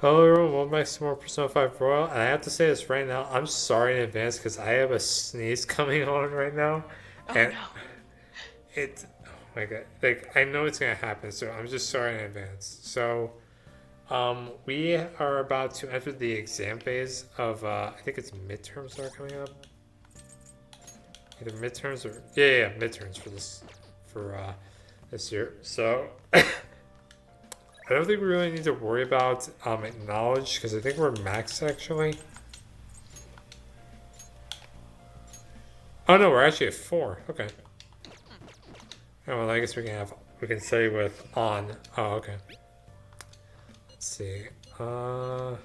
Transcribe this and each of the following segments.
Hello everyone, welcome back to more Persona 5 Royal. And I have to say this right now, I'm sorry in advance because I have a sneeze coming on right now. Oh And no. oh my god, like I know it's gonna happen, so I'm just sorry in advance. So, we are about to enter the exam phase of, I think it's midterms that are coming up. Either midterms or, yeah, midterms for this year. So, I don't think we really need to worry about knowledge because I think we're maxed actually. Oh no, we're actually at 4. Okay. Oh well, I guess we can say with on. Oh okay. Let's see. Uh,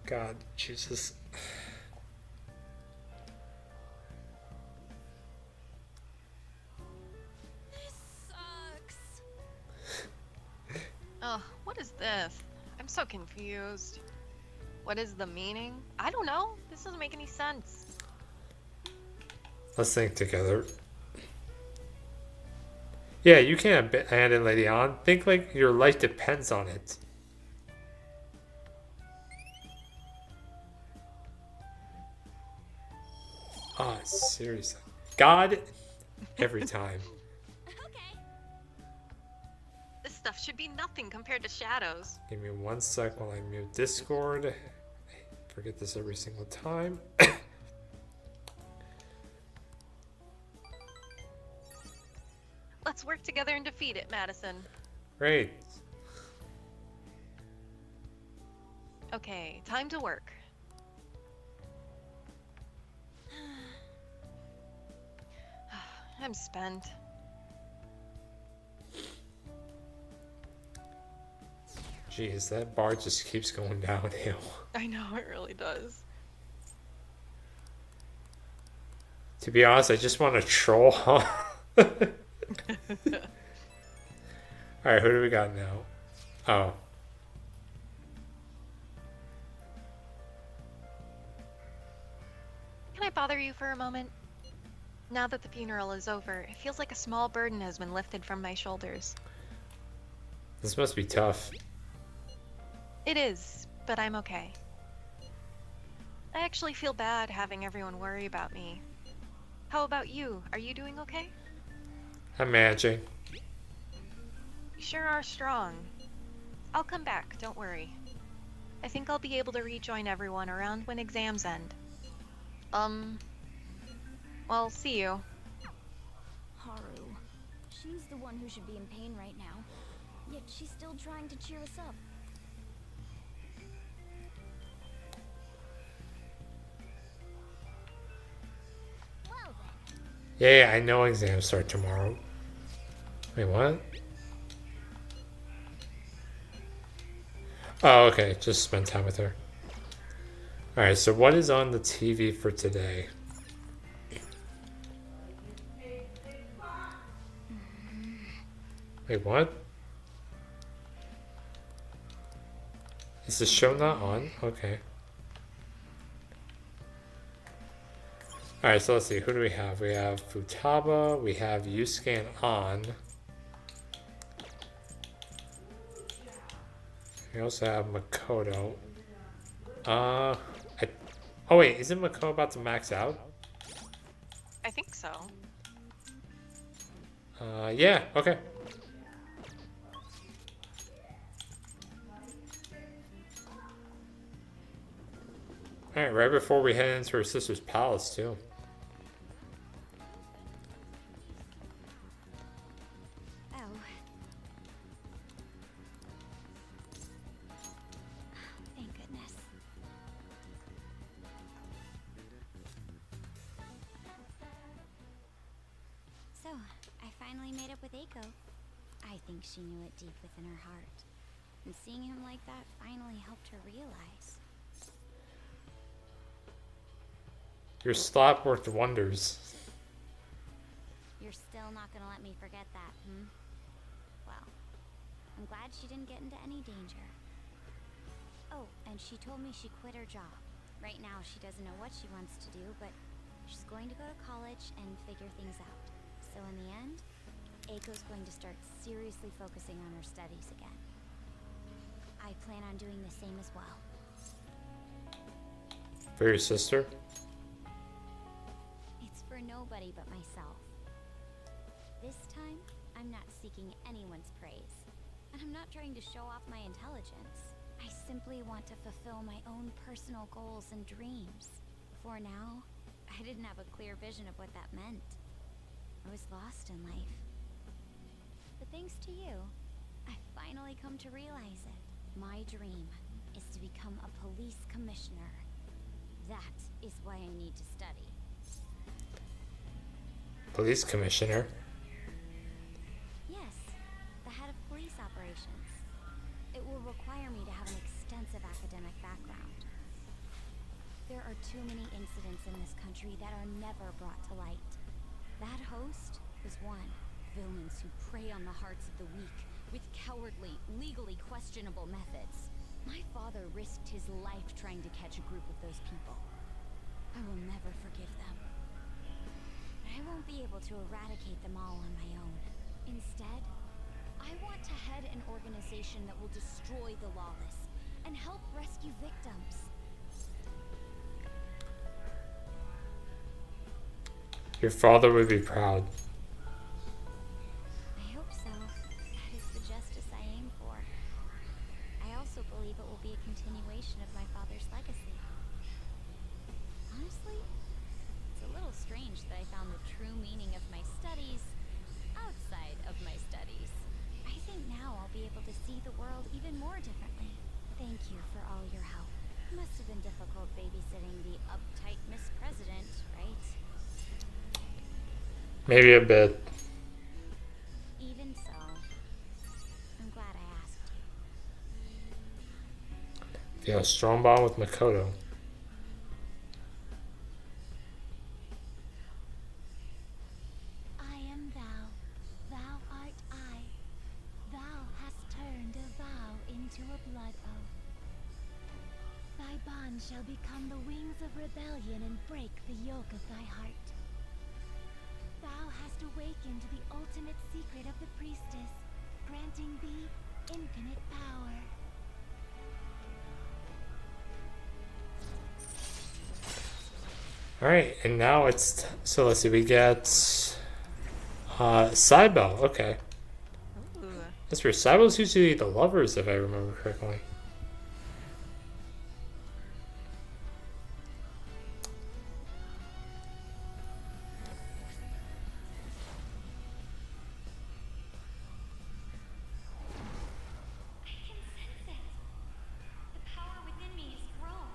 God, Jesus. This sucks. Oh, what is this? I'm so confused. What is the meaning? I don't know. This doesn't make any sense. Let's think together. Yeah, you can't hand it, lady on. Think like your life depends on it. Ah, seriously. God, every time. Okay. This stuff should be nothing compared to shadows. Give me 1 sec while I mute Discord. I forget this every single time. Let's work together and defeat it, Madison. Great. Okay, time to work. I'm spent. Jeez, that bar just keeps going downhill. I know, it really does. To be honest, I just want to troll. Alright, who do we got now? Oh. Can I bother you for a moment? Now that the funeral is over, it feels like a small burden has been lifted from my shoulders. This must be tough. It is, but I'm okay. I actually feel bad having everyone worry about me. How about you? Are you doing okay? I'm managing. You sure are strong. I'll come back, don't worry. I think I'll be able to rejoin everyone around when exams end. Well, see you. Haru. She's the one who should be in pain right now. Yet she's still trying to cheer us up. Well then. Yeah, I know exams start tomorrow. Wait, what? Oh, okay. Just spend time with her. Alright, so what is on the TV for today? Wait, what? Is the show not on? Okay. Alright, so let's see. Who do we have? We have Futaba. We have Yusuke and On. We also have Makoto. I, oh wait, isn't Makoto about to max out? I think so. Yeah, okay. Alright, right before we head into her sister's palace, too. Oh. Thank goodness. So, I finally made up with Aiko. I think she knew it deep within her heart. And seeing him like that finally helped her realize. Your slap worked wonders. You're still not gonna let me forget that, hmm? Well, I'm glad she didn't get into any danger. Oh, and she told me she quit her job. Right now she doesn't know what she wants to do, but she's going to go to college and figure things out. So in the end, Aiko's going to start seriously focusing on her studies again. I plan on doing the same as well. For your sister? It's for nobody but myself. This time, I'm not seeking anyone's praise. And I'm not trying to show off my intelligence. I simply want to fulfill my own personal goals and dreams. For now, I didn't have a clear vision of what that meant. I was lost in life. But thanks to you, I finally come to realize it. My dream is to become a police commissioner. That is why I need to study. Police commissioner? Yes, the head of police operations. It will require me to have an extensive academic background. There are too many incidents in this country that are never brought to light. That host was one. Villains who prey on the hearts of the weak with cowardly, legally questionable methods. My father risked his life trying to catch a group of those people. I will never forgive them. I won't be able to eradicate them all on my own. Instead, I want to head an organization that will destroy the lawless and help rescue victims. Your father would be proud. I hope so. That is the justice I aim for. I also believe it will be a continuation of my father's legacy. Honestly, it's a little strange that I found the true meaning of my studies outside of my studies. I think now I'll be able to see the world even more differently. Thank you for all your help. It must have been difficult babysitting the uptight Miss President, right? Maybe a bit. Even so, I'm glad I asked you. You have a strong bond with Makoto. I am thou, thou art I. Thou hast turned a vow into a blood oath. Thy bond shall become the wings of rebellion and break the yoke of thy heart. Thou hast awakened the ultimate secret of the priestess, granting thee infinite power. Alright, and now it's... So let's see, we get... Cybele, okay. Ooh. That's weird. Cybele's usually the lovers, if I remember correctly. I can sense it. The power within me has grown.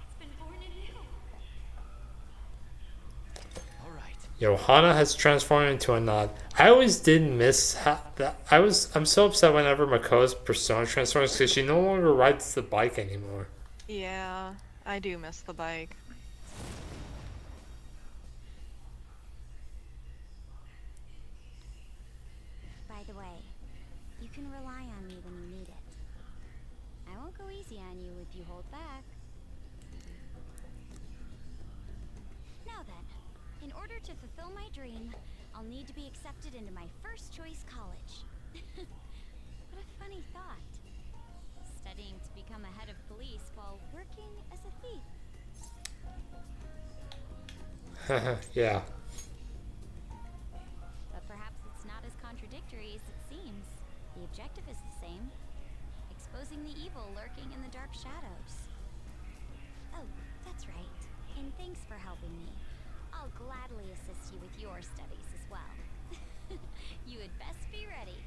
It's been born anew. All right. Johanna has transformed into a nod. I always did miss that. I'm so upset whenever Makoto's persona transforms because she no longer rides the bike anymore. Yeah, I do miss the bike. By the way, you can rely on me when you need it. I won't go easy on you if you hold back. Now then, in order to fulfill my dream, I'll need to be accepted into my first choice college. What a funny thought. Studying to become a head of police while working as a thief. Yeah. But perhaps it's not as contradictory as it seems. The objective is the same. Exposing the evil lurking in the dark shadows. Oh, that's right. And thanks for helping me. I'll gladly assist you with your studies as well. You had best be ready.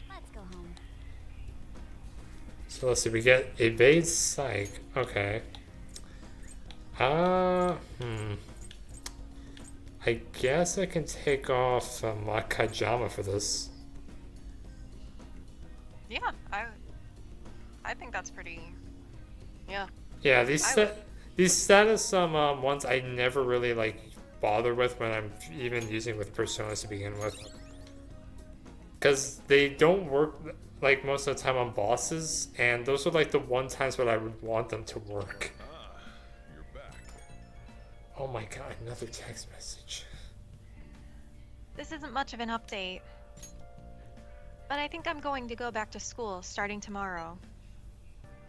Let's go home. So let's see, we get evade psych. Okay. I guess I can take off my kajama for this. Yeah, I think that's pretty. Yeah. Yeah, I these status ones I never really like bother with when I'm even using with personas to begin with, because they don't work like most of the time on bosses, and those are like the one times when I would want them to work. Ah, you're back. Oh my god, another text message. This isn't much of an update, but I think I'm going to go back to school starting tomorrow.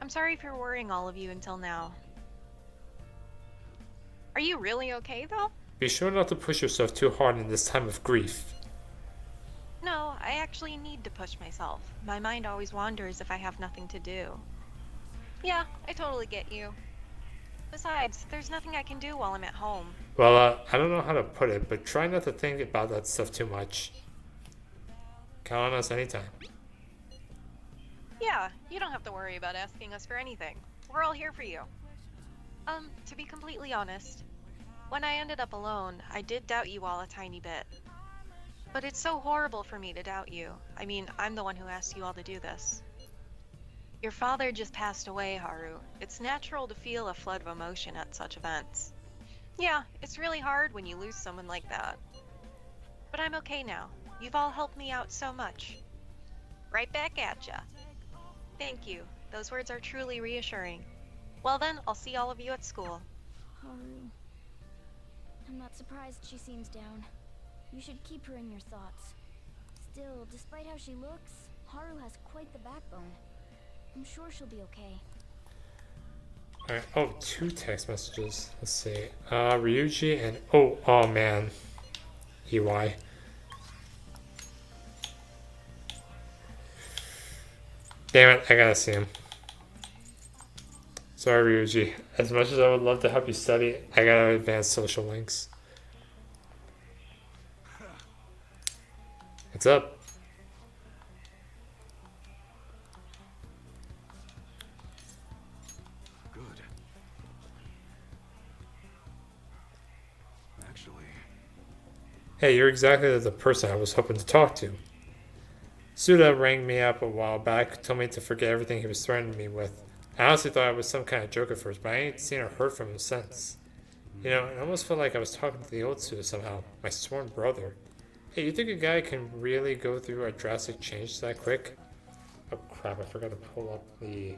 I'm sorry for worrying all of you until now. Are you really okay, though? Be sure not to push yourself too hard in this time of grief. No, I actually need to push myself. My mind always wanders if I have nothing to do. Yeah, I totally get you. Besides, there's nothing I can do while I'm at home. Well, I don't know how to put it, but try not to think about that stuff too much. Count on us anytime. Yeah, you don't have to worry about asking us for anything. We're all here for you. To be completely honest, when I ended up alone, I did doubt you all a tiny bit. But it's so horrible for me to doubt you. I mean, I'm the one who asked you all to do this. Your father just passed away, Haru. It's natural to feel a flood of emotion at such events. Yeah, it's really hard when you lose someone like that. But I'm okay now. You've all helped me out so much. Right back at ya. Thank you. Those words are truly reassuring. Well then, I'll see all of you at school. Haru. I'm not surprised she seems down. You should keep her in your thoughts. Still, despite how she looks, Haru has quite the backbone. I'm sure she'll be okay. Alright, oh, 2 text messages. Let's see. Ryuji and... Oh man. Iwai. Damn it, I gotta see him. Sorry, Ryuji. As much as I would love to help you study, I gotta advance social links. What's up? Good. Actually, Hey, you're exactly the person I was hoping to talk to. Suda rang me up a while back, told me to forget everything he was threatening me with. I honestly thought it was some kind of joke at first, but I ain't seen or heard from him since. You know, it almost felt like I was talking to the old Suda somehow, my sworn brother. Hey, you think a guy can really go through a drastic change that quick? Oh crap, I forgot to pull up the...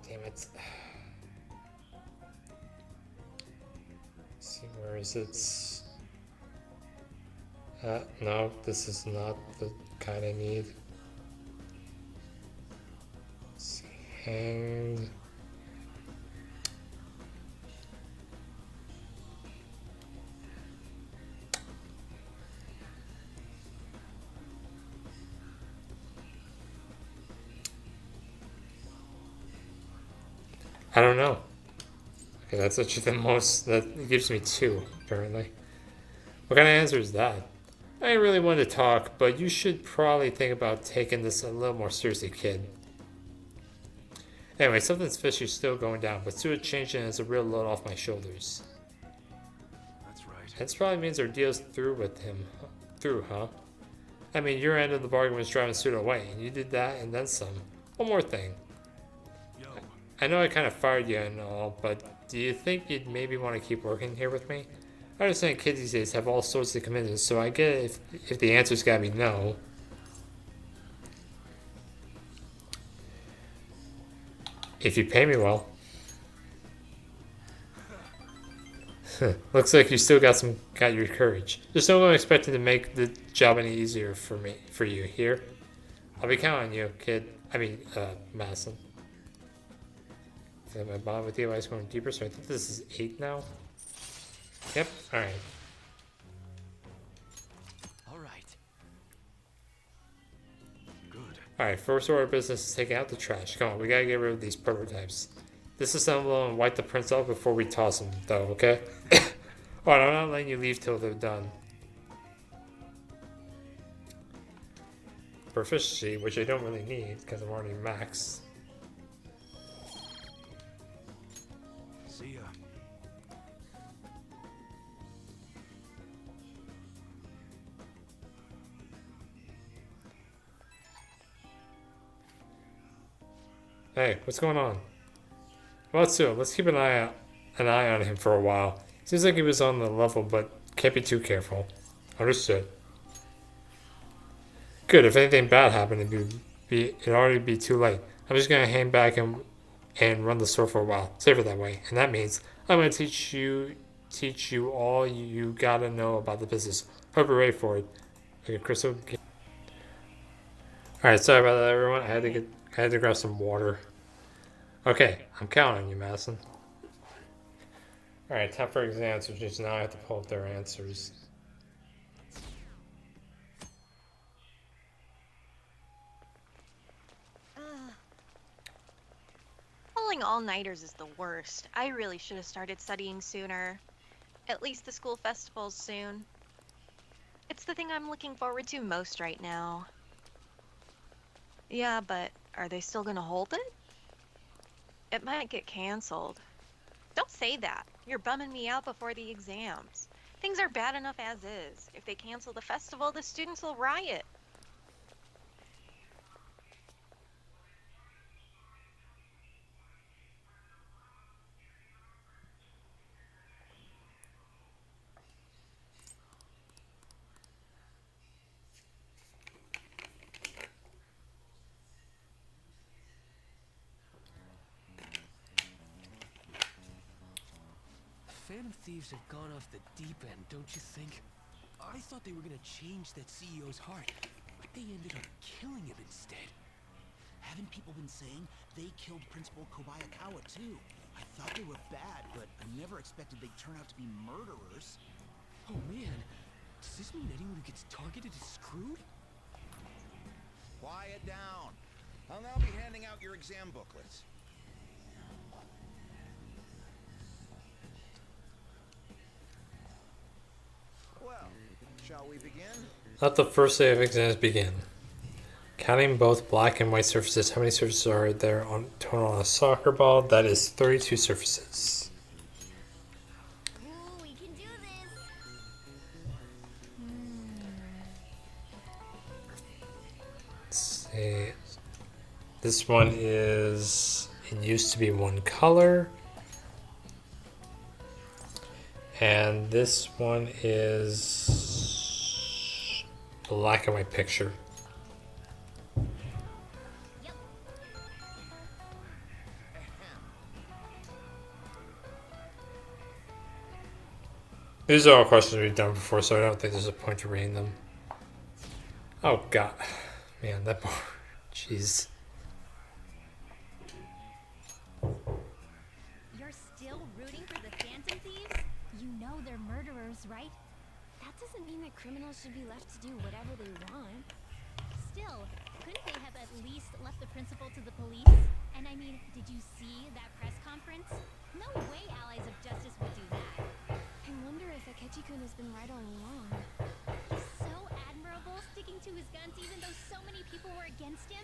Damn it. Let's see, where is it? No, this is not the kind I need. Let's see, hanged. I don't know. Okay, that's actually the most, that gives me 2, apparently. What kind of answer is that? I ain't really wanted to talk, but you should probably think about taking this a little more seriously, kid. Anyway, something's fishy still going down, but Suda changing is a real load off my shoulders. that's right. This probably means our deal's through with him. Through, huh? I mean, your end of the bargain was driving Suda away, and you did that and then some. One more thing. Yo, I know I kind of fired you and all, but do you think you'd maybe want to keep working here with me? I understand kids these days have all sorts of commitments, so I get it if the answer's gotta be no. If you pay me well. Looks like you still got your courage. Just don't expect it to make the job any easier for you here. I'll be counting on you, kid. I mean, Madison. I feel like my bond with Iwai is going deeper, so I think this is 8 now. Yep, alright. all right. Good. Alright, first order of business is taking out the trash. Come on, we gotta get rid of these prototypes. Disassemble and wipe the prints off before we toss them, though, okay? Alright, I'm not letting you leave till they're done. Proficiency, which I don't really need because I'm already max. See ya. Hey, what's going on? Well, let's keep an eye on him for a while. Seems like he was on the level, but can't be too careful. Understood. Good. If anything bad happened, it'd already be too late. I'm just gonna hang back and run the store for a while. Safer that way, and that means I'm gonna teach you all you gotta know about the business. Hope you're ready for it. Okay, Crystal. All right, sorry about that, everyone. I had to grab some water. Okay, I'm counting on you, Madison. All right, time for exams, which means now I have to pull up their answers. Pulling all-nighters is the worst. I really should have started studying sooner. At least the school festival's soon. It's the thing I'm looking forward to most right now. Yeah, but are they still gonna hold it? It might get canceled. Don't say that. You're bumming me out before the exams. Things are bad enough as is. If they cancel the festival, the students will riot. Phantom Thieves have gone off the deep end, don't you think? I thought they were gonna change that CEO's heart, but they ended up killing him instead. Haven't people been saying they killed Principal Kobayakawa too? I thought they were bad, but I never expected they'd turn out to be murderers. Oh man, does this mean anyone who gets targeted is screwed? Quiet down. I'll now be handing out your exam booklets. Well, shall we begin? Let the first day of exams begin. Counting both black and white surfaces, how many surfaces are there on total on a soccer ball? That is 32 surfaces. Ooh, we can do this. Let's see. This one is, it used to be one color. And this one is black and white picture. These are all questions we've done before, so I don't think there's a point to reading them. Oh god. Man, that bar. Jeez. You're still rooting for the Phantom Thieves? You know they're murderers, right? That doesn't mean that criminals should be left to do whatever they want. Still, couldn't they have at least left the principal to the police? And I mean, did you see that press conference? No way allies of justice would do that. I wonder if Akechi-kun has been right all along. He's so admirable, sticking to his guns even though so many people were against him.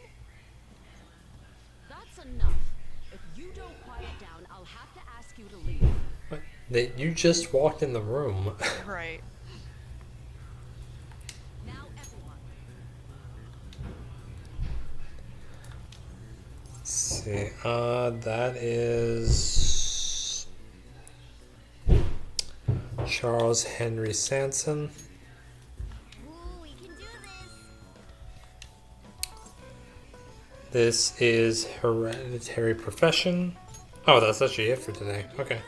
That's enough. If you don't quiet down, I'll have to ask you to leave. What? You just walked in the room. Right. Now, everyone. Let's see. That is Charles Henry Sanson. Ooh, we can do This this. is Hereditary Profession. Oh, that's actually it for today. Okay.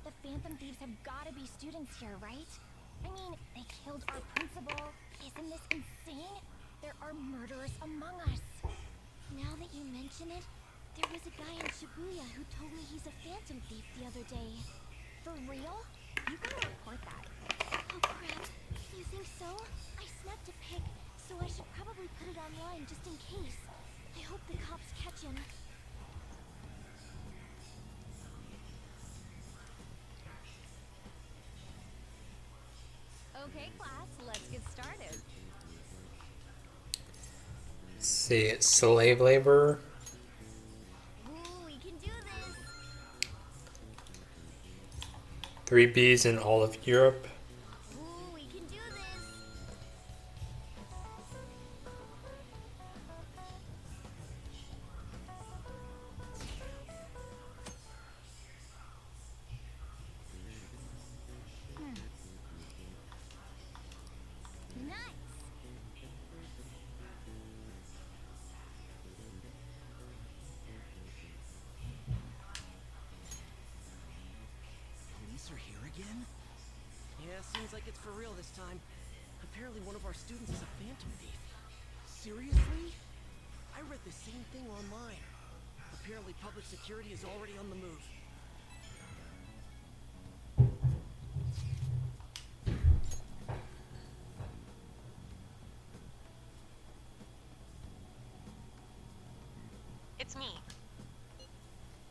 The Phantom Thieves have gotta be students here, right? I mean, they killed our principal. Isn't this insane? There are murderers among us. Now that you mention it, there was a guy in Shibuya who told me he's a Phantom Thief the other day. For real? You gotta report that. Oh crap. You think so? I snapped a pic, so I should probably put it online just in case. I hope the cops catch him. Okay, class, let's get started. Let's see. Slave labor. Ooh, we can do this. 3 Bs in all of Europe. Ooh, we can do this. here again? Yeah, seems like it's for real this time. Apparently one of our students is a phantom thief. Seriously? I read the same thing online. Apparently public security is already on the move. It's me.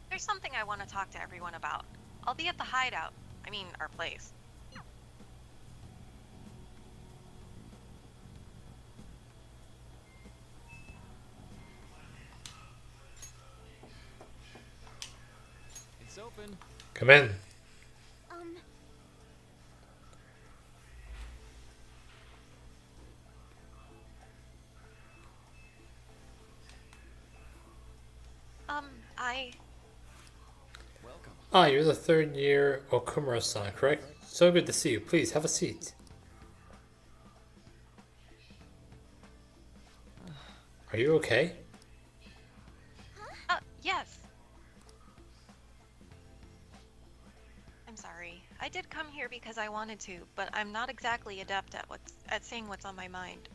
There's something I want to talk to everyone about. I'll be at the hideout. I mean, our place. It's open. Come in. Um, I... Welcome. Ah, you're the third year Okumura-san, correct? So good to see you. Please, have a seat. Are you okay? Yes. I'm sorry. I did come here because I wanted to, but I'm not exactly adept at saying what's on my mind.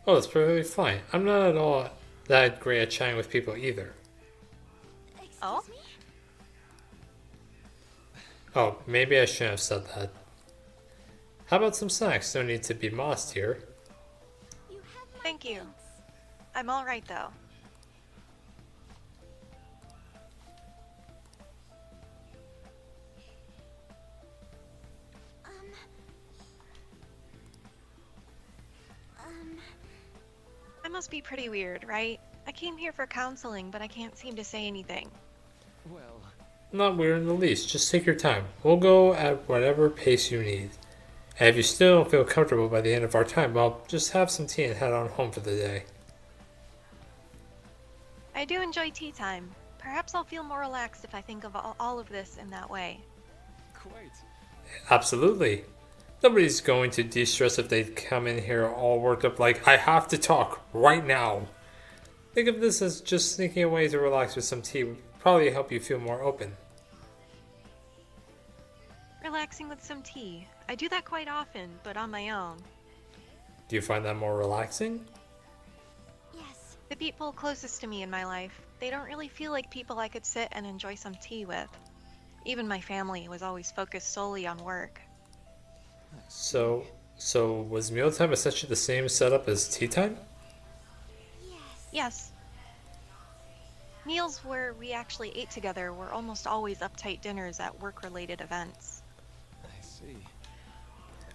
Oh, that's perfectly fine. I'm not at all that great at chatting with people either. excuse Oh? me? Oh, maybe I shouldn't have said that. How about some snacks? No need to be modest here. You have my Thank you. thanks. I'm all right though. I must be pretty weird, right? I came here for counseling, but I can't seem to say anything. Well, Not weird in the least. Just take your time. We'll go at whatever pace you need. And if you still don't feel comfortable by the end of our time, well, just have some tea and head on home for the day. I do enjoy tea time. Perhaps I'll feel more relaxed if I think of all of this in that way. quite. Absolutely. Nobody's going to de-stress if they come in here all worked up like, I have to talk right now. Think of this as just sneaking away to relax with some tea would probably help you feel more open. Relaxing with some tea. I do that quite often, but on my own. Do you find that more relaxing? Yes. The people closest to me in my life, they don't really feel like people I could sit and enjoy some tea with. Even my family was always focused solely on work. So was mealtime essentially the same setup as tea time? Yes. Yes. Meals where we actually ate together were almost always uptight dinners at work-related events. I see.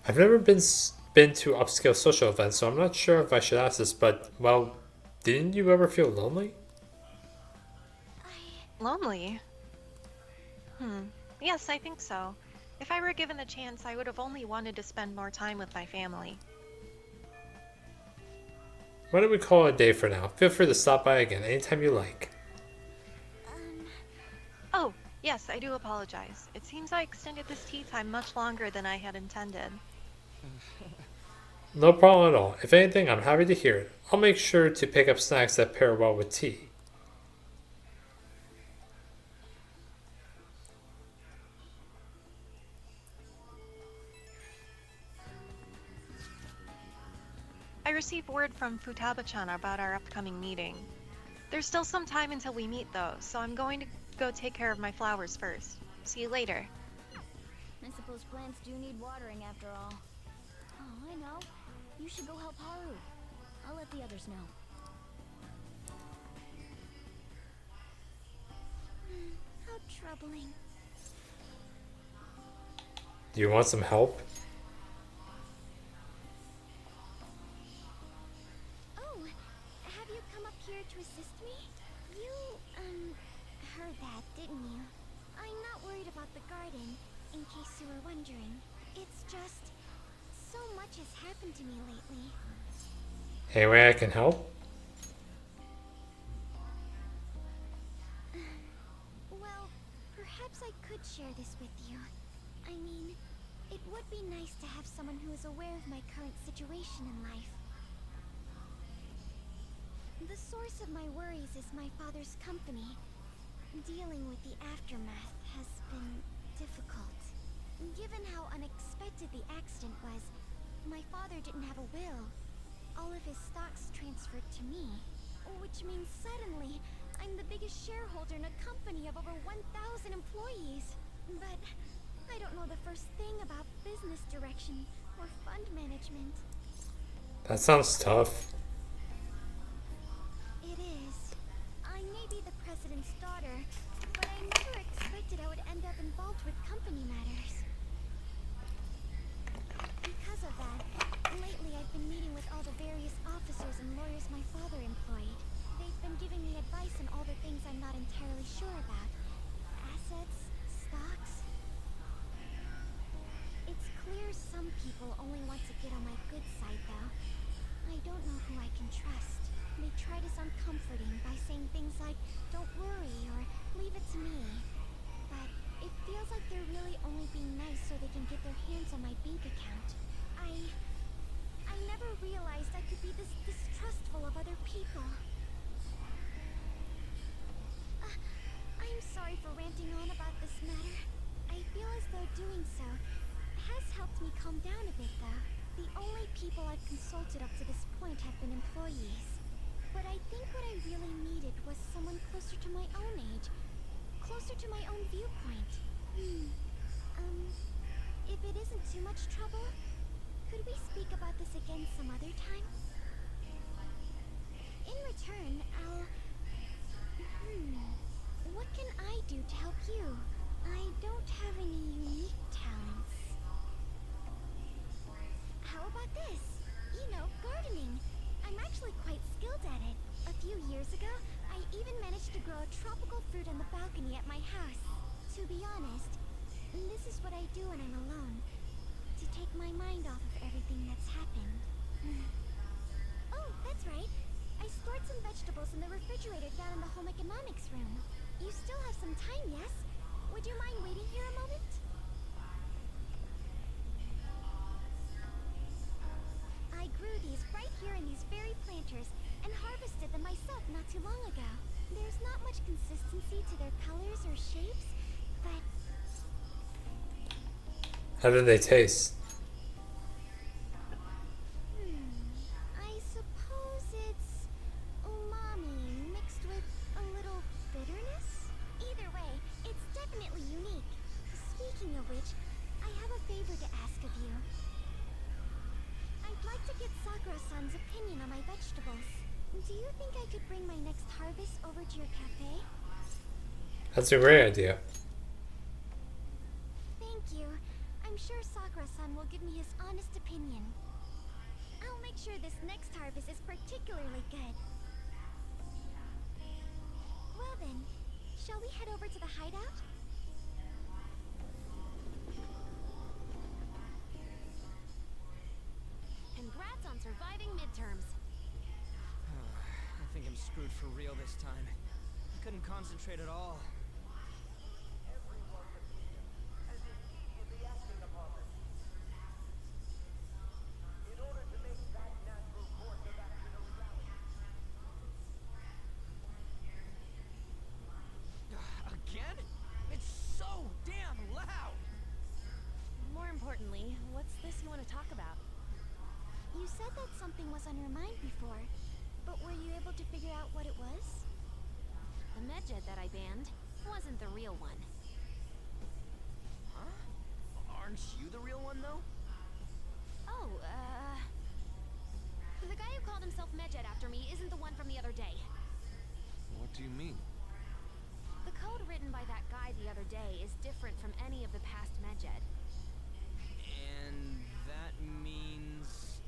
I've never been to upscale social events, so I'm not sure if I should ask this, but, well, didn't you ever feel lonely? Lonely? Yes, I think so. If I were given the chance, I would have only wanted to spend more time with my family. Why don't we call it a day for now? Feel free to stop by again anytime you like. Oh, yes, I do apologize. It seems I extended this tea time much longer than I had intended. No problem at all. If anything, I'm happy to hear it. I'll make sure to pick up snacks that pair well with tea. I received word from Futaba-chan about our upcoming meeting. There's still some time until we meet, though, so I'm going to go take care of my flowers first. See you later. I suppose plants do need watering after all. Oh, I know. You should go help Haru. I'll let the others know. How troubling. Do you want some help? Oh, have you come up here to assist me? You, heard that, didn't you? I'm not worried about the garden, in case you were wondering. It's just, so much has happened to me lately. Any way I can help? Well, perhaps I could share this with you. I mean, it would be nice to have someone who is aware of my current situation in life. The source of my worries is my father's company. Dealing with the aftermath has been difficult. Given how unexpected the accident was, my father didn't have a will. All of his stocks transferred to me, which means suddenly I'm the biggest shareholder in a company of over 1,000 employees. But I don't know the first thing about business direction or fund management. That sounds tough. It is. I may be the president's daughter, but I never expected I would end up involved with company matters. Because of that, lately I've been meeting with all the various officers and lawyers my father employed. They've been giving me advice on all the things I'm not entirely sure about. Assets, stocks. It's clear some people only want to get on my good side, though. I don't know who I can trust. They try to sound comforting by saying things like, don't worry, or leave it to me. But it feels like they're really only being nice so they can get their hands on my bank account. I never realized I could be this distrustful of other people. I'm sorry for ranting on about this matter. I feel as though doing so has helped me calm down a bit, though. The only people I've consulted up to this point have been employees. But I think what I really needed was someone closer to my own age. Closer to my own viewpoint. If it isn't too much trouble, could we speak about this again some other time? In return, what can I do to help you? I don't have any unique talents. How about this? You know, gardening. I'm actually quite skilled at it. A few years ago, I even managed to grow a tropical fruit on the balcony at my house. To be honest, this is what I do when I'm alone. To take my mind off of everything that's happened. Oh, that's right. I stored some vegetables in the refrigerator down in the home economics room. You still have some time, yes? Would you mind waiting here a moment? I grew these right here in these very planters and harvested them myself not too long ago. There's not much consistency to their colors or shapes, but How do they taste? I suppose it's umami mixed with a little bitterness? Either way, it's definitely unique. Speaking of which, I have a favor to ask of you. I'd like to get Sakura-san's opinion on my vegetables. Do you think I could bring my next harvest over to your cafe? That's a great idea. Thank you. I'm sure Sakura-san will give me his honest opinion. I'll make sure this next harvest is particularly good. Well then, shall we head over to the hideout? Congrats on surviving midterms. I think I'm screwed for real this time. I couldn't concentrate at all. Again? It's so damn loud! More importantly, what's this you want to talk about? You said that something was on your mind before, but were you able to figure out what it was? The medjed that I banned wasn't the real one. Huh? Aren't you the real one, though? Oh, the guy who called himself Medjed after me isn't the one from the other day. What do you mean? The code written by that guy the other day is different from any of the past Medjed. And that means...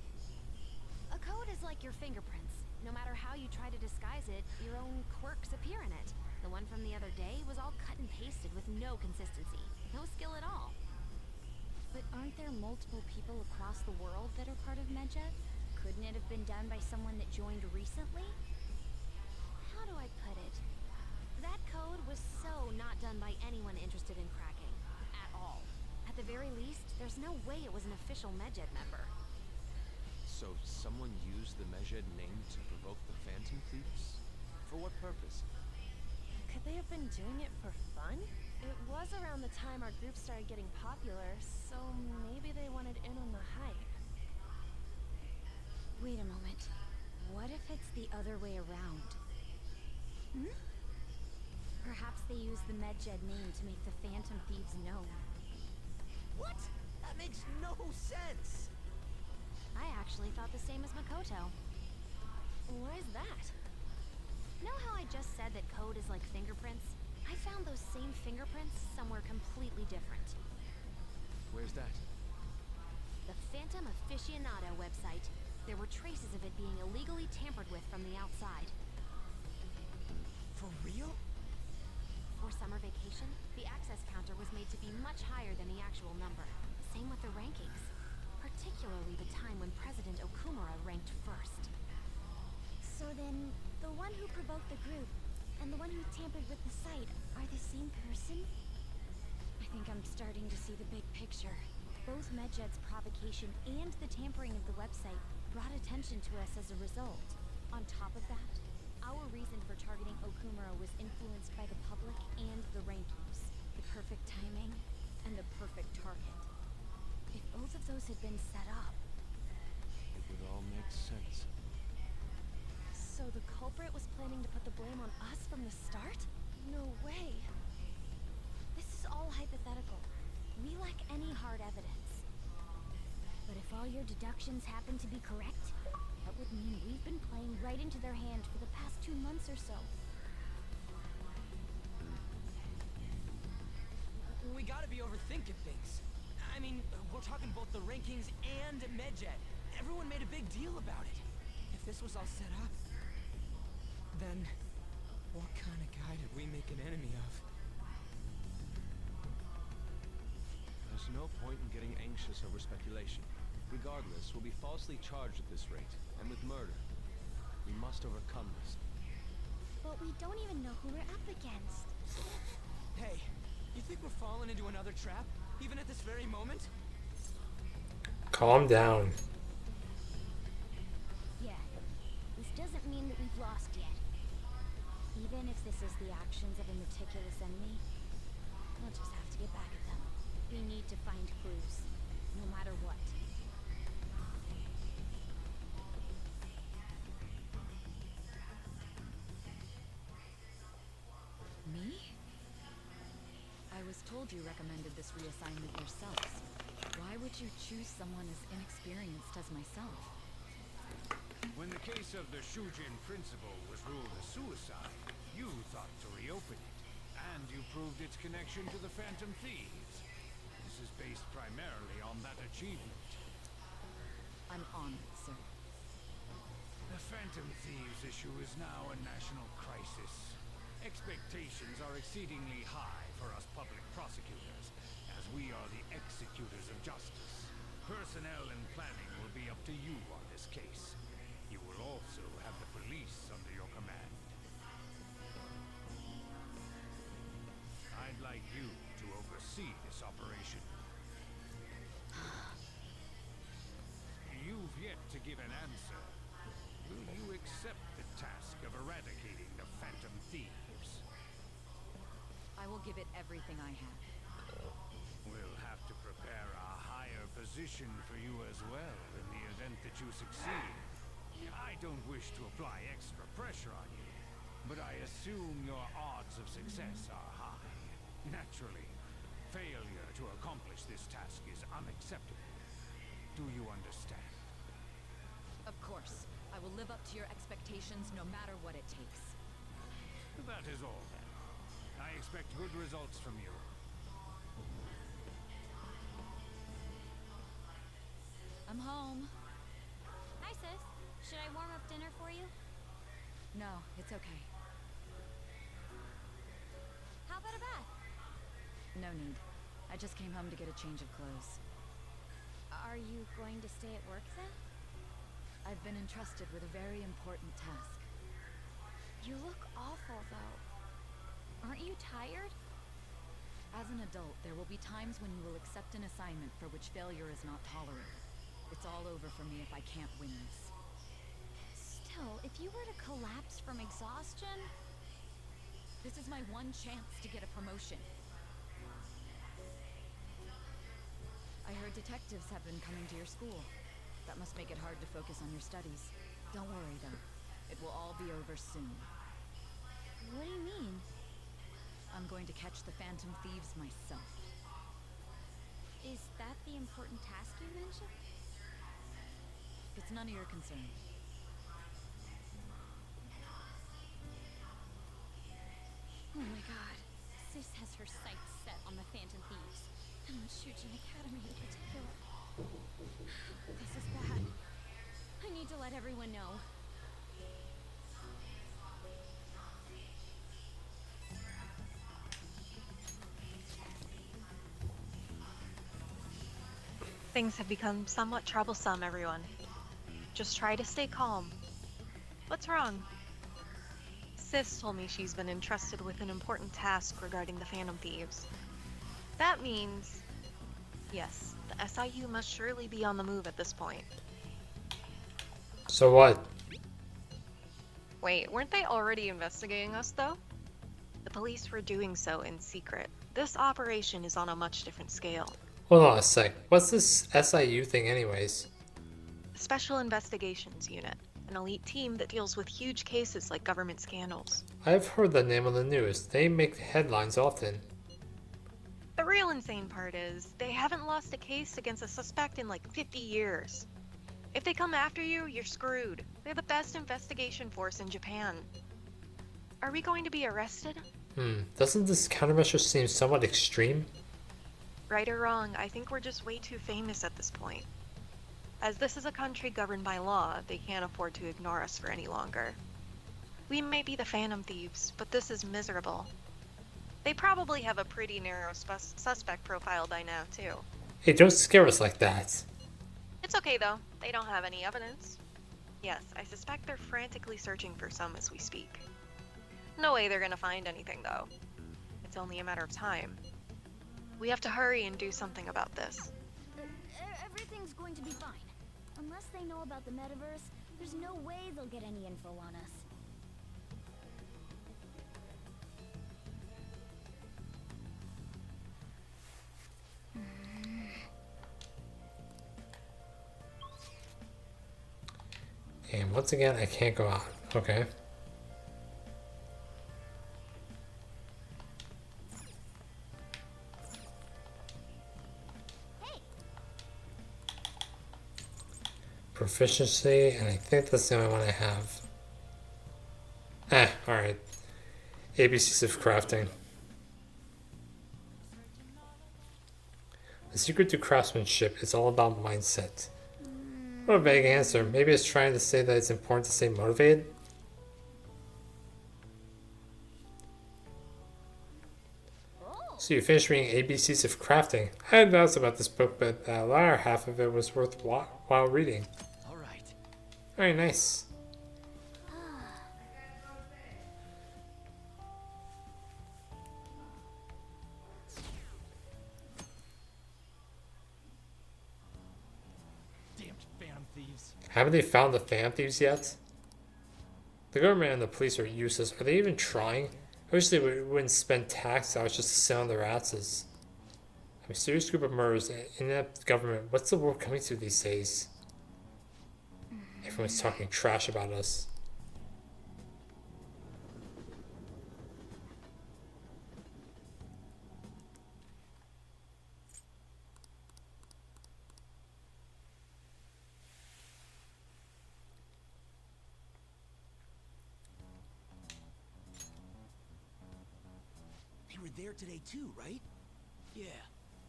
A code is like your fingerprints. No matter how you try to disguise it, your own quirks appear in it. The one from the other day was all cut and pasted with no consistency. No skill at all. But aren't there multiple people across the world that are part of Medjed? Couldn't it have been done by someone that joined recently? How do I put it? That code was so not done by anyone interested in cracking. At all. At the very least, there's no way it was an official Medjed member. So someone used the Medjed name to provoke the Phantom Thieves? For what purpose? Could they have been doing it for fun? It was around the time our group started getting popular, so maybe they wanted in on the hype. Wait a moment. What if it's the other way around? Hmm? Perhaps they use the Medjed name to make the Phantom Thieves known. What? That makes no sense! I actually thought the same as Makoto. Why is that? Know how I just said that code is like fingerprints? I found those same fingerprints somewhere completely different. Where's that? The Phantom Aficionado website. There were traces of it being illegally tampered with from the outside. For real? For summer vacation, the access counter was made to be much higher than the actual number. Same with the rankings. Particularly the time when President Okumura ranked first. So then, the one who provoked the group and the one who tampered with the site are the same person? I think I'm starting to see the big picture. Both Medjed's provocation and the tampering of the website brought attention to us as a result. On top of that, our reason for targeting Okumura was influenced by the public and the rankings. The perfect timing and the perfect target. If both of those had been set up... It would all make sense. So the culprit was planning to put the blame on us from the start? No way. This is all hypothetical. We lack any hard evidence. But if all your deductions happen to be correct, that would mean we've been playing right into their hand for the past 2 months or so. We gotta be overthinking things. I mean, we're talking both the rankings and Medjed. Everyone made a big deal about it. If this was all set up, then what kind of guy did we make an enemy of? There's no point in getting anxious over speculation. Regardless, we'll be falsely charged at this rate, and with murder. We must overcome this. But we don't even know who we're up against. Hey, you think we're falling into another trap, even at this very moment? Calm down. Yeah, this doesn't mean that we've lost yet. Even if this is the actions of a meticulous enemy, we'll just have to get back at them. We need to find clues, no matter what. Me? I was told you recommended this reassignment yourselves. Why would you choose someone as inexperienced as myself? When the case of the Shujin principal was ruled a suicide, you thought to reopen it, and you proved its connection to the Phantom Thieves. This is based primarily on that achievement. I'm honored, sir. The Phantom Thieves issue is now a national crisis. Expectations are exceedingly high for us public prosecutors, as we are the executors of justice. Personnel and planning will be up to you on this case. You will also have the police under your command. I'd like you to oversee this operation. You've yet to give an answer. Will you accept the task of eradicating the Phantom Thieves? I will give it everything I have. We'll have to prepare a higher position for you as well in the event that you succeed. I don't wish to apply extra pressure on you, but I assume your odds of success are high. Naturally, failure to accomplish this task is unacceptable. Do you understand? Of course. I will live up to your expectations no matter what it takes. That is all then. I expect good results from you. I'm home. Hi, sis. Should I warm up dinner for you? No, it's okay. How about a bath? No need. I just came home to get a change of clothes. Are you going to stay at work then? I've been entrusted with a very important task. You look awful, though. Aren't you tired? As an adult, there will be times when you will accept an assignment for which failure is not tolerated. It's all over for me if I can't win this. Still, if you were to collapse from exhaustion... This is my one chance to get a promotion. I heard detectives have been coming to your school. That must make it hard to focus on your studies. Don't worry, though. It will all be over soon. What do you mean? I'm going to catch the Phantom Thieves myself. Is that the important task you mentioned? It's none of your concern. Oh my god. Sis has her sights set on the Phantom Thieves. And the Shujin Academy in particular. This is bad. I need to let everyone know. Things have become somewhat troublesome, everyone. Just try to stay calm. What's wrong? Sis told me she's been entrusted with an important task regarding the Phantom Thieves. That means, yes, the SIU must surely be on the move at this point. So what? Wait, weren't they already investigating us, though? The police were doing so in secret. This operation is on a much different scale. Hold on a sec. What's this SIU thing anyways? Special Investigations Unit, an elite team that deals with huge cases like government scandals. I've heard the name on the news. They make headlines often. The real insane part is, they haven't lost a case against a suspect in like 50 years. If they come after you, you're screwed. They're the best investigation force in Japan. Are we going to be arrested? Doesn't this countermeasure seem somewhat extreme? Right or wrong, I think we're just way too famous at this point. As this is a country governed by law, they can't afford to ignore us for any longer. We may be the Phantom Thieves, but this is miserable. They probably have a pretty narrow suspect profile by now, too. Hey, don't scare us like that. It's okay, though. They don't have any evidence. Yes, I suspect they're frantically searching for some as we speak. No way they're gonna find anything, though. It's only a matter of time. We have to hurry and do something about this. Everything's going to be fine. Unless they know about the metaverse, there's no way they'll get any info on us. And once again, I can't go out. Okay. Proficiency, and I think that's the only one I have. Alright. ABCs of crafting. The secret to craftsmanship is all about mindset. What a vague answer. Maybe it's trying to say that it's important to stay motivated? So you finished reading ABCs of crafting. I had doubts about this book, but the latter half of it was worthwhile reading. Alright. Very nice. Damned Phantom Thieves. Haven't they found the Phantom Thieves yet? The government and the police are useless. Are they even trying? I wish they wouldn't spend tax dollars just to sit on their asses. A mysterious group of murderers and inept government. What's the world coming to these days? Everyone's talking trash about us. They were there today too, right? Yeah.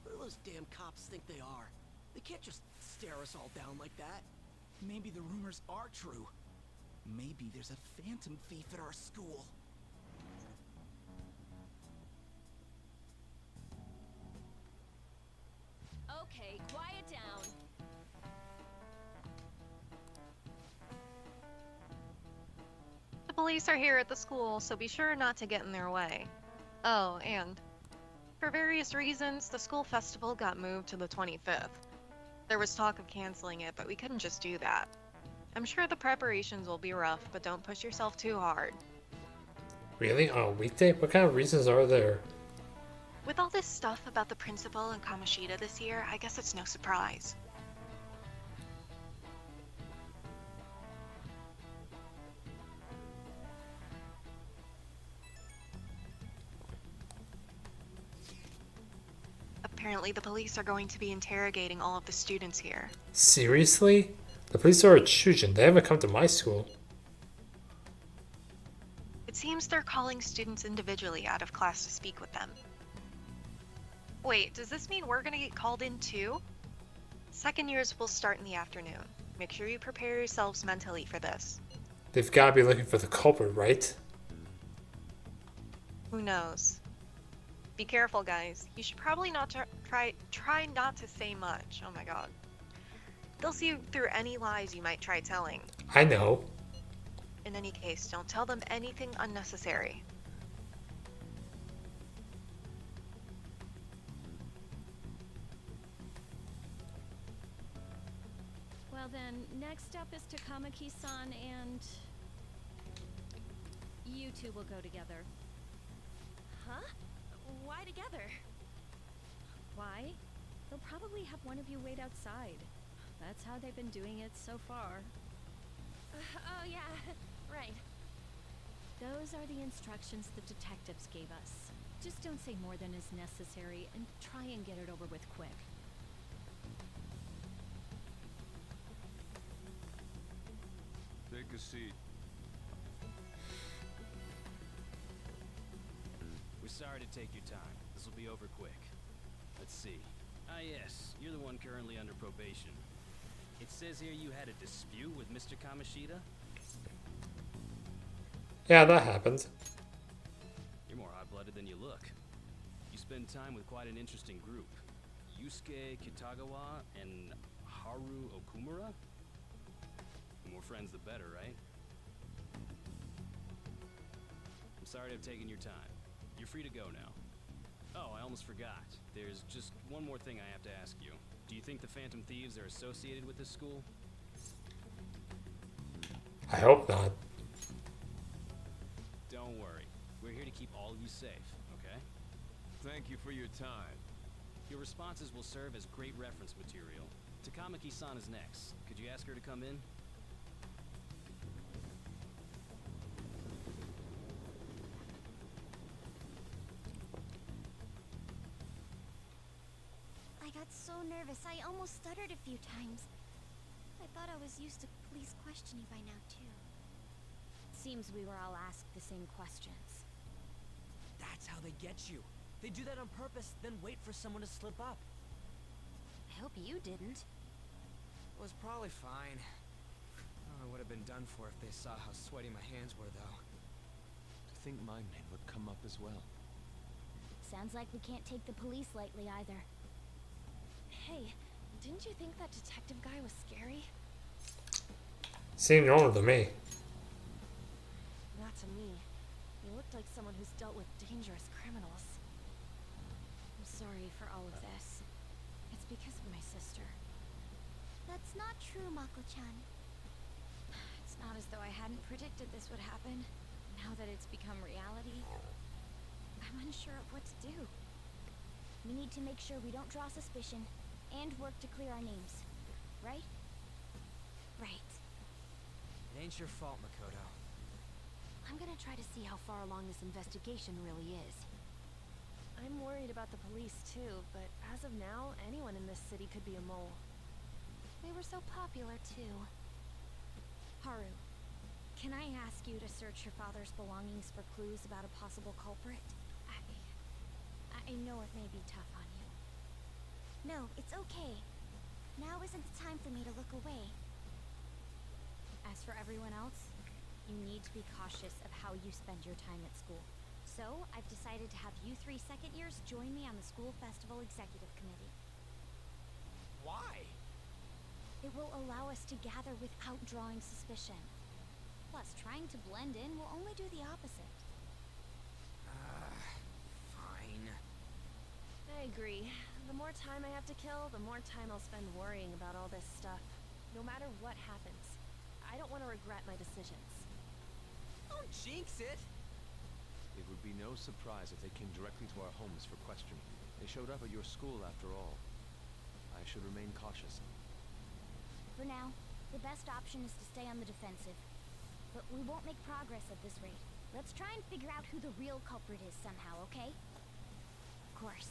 What do those damn cops think they are? They can't just stare us all down like that. Maybe the rumors are true. Maybe there's a phantom thief at our school. Okay, quiet down. The police are here at the school, so be sure not to get in their way. Oh, and for various reasons, the school festival got moved to the 25th. There was talk of canceling it, but we couldn't just do that. I'm sure the preparations will be rough, but don't push yourself too hard. Really? On a weekday? What kind of reasons are there? With all this stuff about the principal and Kamoshida this year, I guess it's no surprise. Apparently, the police are going to be interrogating all of the students here. Seriously? The police are at Shujin. They haven't come to my school. It seems they're calling students individually out of class to speak with them. Wait, does this mean we're gonna get called in too? Second years will start in the afternoon. Make sure you prepare yourselves mentally for this. They've got to be looking for the culprit, right? Who knows? Be careful, guys. You should probably not try not to say much. Oh my god. They'll see through any lies you might try telling. I know. In any case, don't tell them anything unnecessary. Well then, next up is Takamaki-san and... You two will go together. Huh? Why together? Why? They'll probably have one of you wait outside. That's how they've been doing it so far. Oh yeah, right. Those are the instructions the detectives gave us. Just don't say more than is necessary and try and get it over with quick. Take a seat. We're sorry to take your time. This will be over quick. Let's see. Ah yes, you're the one currently under probation. It says here you had a dispute with Mr. Kamoshida? Yeah, that happened. You're more hot-blooded than you look. You spend time with quite an interesting group. Yusuke Kitagawa and Haru Okumura? The more friends the better, right? I'm sorry to have taken your time. You're free to go now. Oh, I almost forgot. There's just one more thing I have to ask you. Do you think the Phantom Thieves are associated with this school? I hope not. Don't worry. We're here to keep all of you safe, okay? Thank you for your time. Your responses will serve as great reference material. Takamaki-san is next. Could you ask her to come in? I got so nervous, I almost stuttered a few times. I thought I was used to police questioning by now, too. Seems we were all asked the same questions. That's how they get you. They do that on purpose, then wait for someone to slip up. I hope you didn't. It was probably fine. I would have been done for if they saw how sweaty my hands were, though. To think my name would come up as well. Sounds like we can't take the police lightly either. Hey, didn't you think that detective guy was scary? Seemed normal to me. Not to me. He looked like someone who's dealt with dangerous criminals. I'm sorry for all of this. It's because of my sister. That's not true, Mako-chan. It's not as though I hadn't predicted this would happen. Now that it's become reality, I'm unsure of what to do. We need to make sure we don't draw suspicion, and work to clear our names. Right? Right. It ain't your fault, Makoto. I'm gonna try to see how far along this investigation really is. I'm worried about the police too, but as of now, anyone in this city could be a mole. They were so popular, too. Haru, can I ask you to search your father's belongings for clues about a possible culprit? I know it may be tough on you. No, it's okay. Now isn't the time for me to look away. As for everyone else, you need to be cautious of how you spend your time at school. So, I've decided to have you three second years join me on the school festival executive committee. Why? It will allow us to gather without drawing suspicion. Plus, trying to blend in will only do the opposite. Fine. I agree. The more time I have to kill, the more time I'll spend worrying about all this stuff. No matter what happens. I don't want to regret my decisions. Don't jinx it! It would be no surprise if they came directly to our homes for questioning. They showed up at your school after all. I should remain cautious. For now, the best option is to stay on the defensive. But we won't make progress at this rate. Let's try and figure out who the real culprit is somehow, okay? Of course.